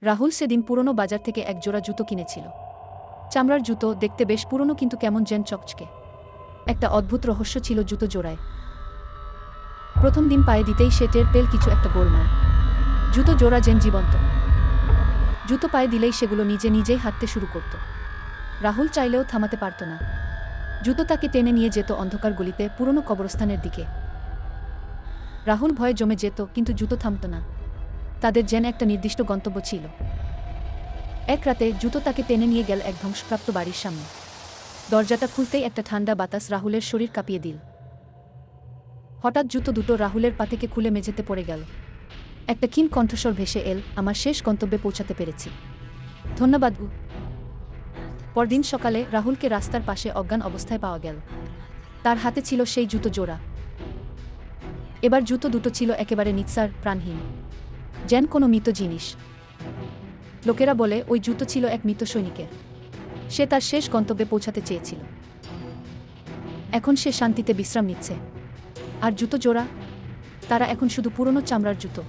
রাহুল সেদিন পুরনো বাজার থেকে এক জোড়া জুতো কিনেছিল। চামড়ার জুতো, দেখতে বেশ পুরনো কিন্তু কেমন যেন চকচকে। একটা অদ্ভুত রহস্য ছিল জুতো জোড়ায়। প্রথম দিন পায়ে দিতেই সে টের পেল কিছু একটা গোলমাল। জুতো জোড়া যেন জীবন্ত। জুতো পায়ে দিলেই সেগুলো নিজে নিজেই হাঁটতে শুরু করত। রাহুল চাইলেও থামাতে পারত না। জুতো তাকে টেনে নিয়ে যেত অন্ধকার গলিতে, পুরনো কবরস্থানের দিকে। রাহুল ভয়ে জমে যেত, কিন্তু জুতো থামত না। তাদের যেন একটা নির্দিষ্ট গন্তব্য ছিল। এক রাতে জুতো তাকে টেনে নিয়ে গেল এক ধ্বংসপ্রাপ্ত বাড়ির সামনে। দরজাটা খুলতেই একটা ঠান্ডা বাতাস রাহুলের শরীর কাঁপিয়ে দিল। হঠাৎ জুতো দুটো রাহুলের পা থেকে খুলে মেঝেতে পড়ে গেল। একটা ক্ষীণ কণ্ঠস্বর ভেসে এল, আমার শেষ গন্তব্যে পৌঁছাতে পেরেছি, ধন্যবাদ। পরদিন সকালে রাহুলকে রাস্তার পাশে অজ্ঞান অবস্থায় পাওয়া গেল। তার হাতে ছিল সেই জুতো জোড়া। এবার জুতো দুটো ছিল একেবারে নিঃসার, প্রাণহীন, যেন কোনো মৃত জিনিস। লোকেরা বলে ওই জুতো ছিল এক মৃত সৈনিকের। সে তার শেষ গন্তব্যে পৌঁছাতে চেয়েছিল। এখন সে শান্তিতে বিশ্রাম নিচ্ছে। আর জুতো জোড়া, তারা এখন শুধু পুরনো চামড়ার জুতো।